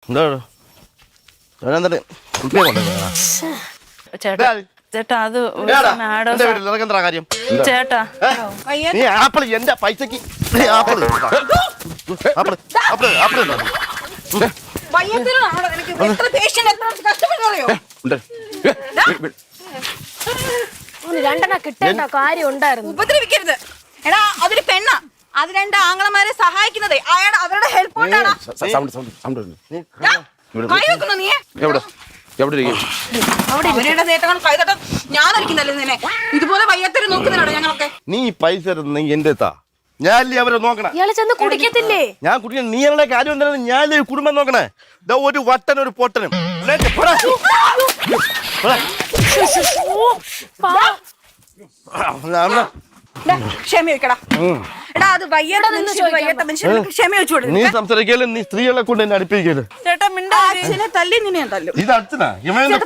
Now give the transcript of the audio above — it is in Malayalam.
എന്താ ചേട്ടാ ചേട്ടാ അത് മാഡം കാര്യം ചേട്ടാ നീ ആപ്പിൾ എന്റെ പൈസക്ക് ആപ്പിൾ ആപ്പിൾ ആപ്പിൾ ആപ്പിൾ രണ്ടെണ്ണ കിട്ടേണ്ട കാര്യം ഉണ്ടായിരുന്നു. ഉപദ്രവിക്കരുത്. എടാ അതൊരു പെണ്ണ, അത് രണ്ട് ആങ്ങളമാരെ സഹായിക്കുന്നത് അയാൾ അവരുടെ ഹെൽപ്പ് കൊണ്ടാണ്. അവരുടെ നേട്ടങ്ങൾ കൈതട്ടം ഞാനറിയിക്കുന്നല്ലേ നിന്നെ. ഇതുപോലെ വയ്യാത്തൊരു നോക്കുന്നുണ്ടോ ഞങ്ങളൊക്കെ? നീ പൈസ എന്റെ ഞാനല്ലേ അവരെ നോക്കണേ. ഇയാള് ചെന്ന് കുടിക്കത്തില്ലേ? ഞാൻ കുടിക്കണം. നീ അവരുടെ കാര്യം എന്തായാലും ഞാനല്ലേ കുടുംബം നോക്കണേ. ഒരു വട്ടനും ഒരു പൊട്ടനും ക്ഷമ വെക്കടാ. എടാ അത് വയ്യാത്ത മനുഷ്യർക്ക് ക്ഷമ വെച്ചു കൊടുക്കും. നീ സംസാരിക്കല്, നീ സ്ത്രീകളെ കൊണ്ട് എന്നെ അടുപ്പിക്കല്. ചേട്ടാ മിണ്ടാ. അച്ഛനെ തല്ലി നിന്നെ ഞാൻ തല്ലും. ഇത് അച്ഛനാ? ഇവന്റെ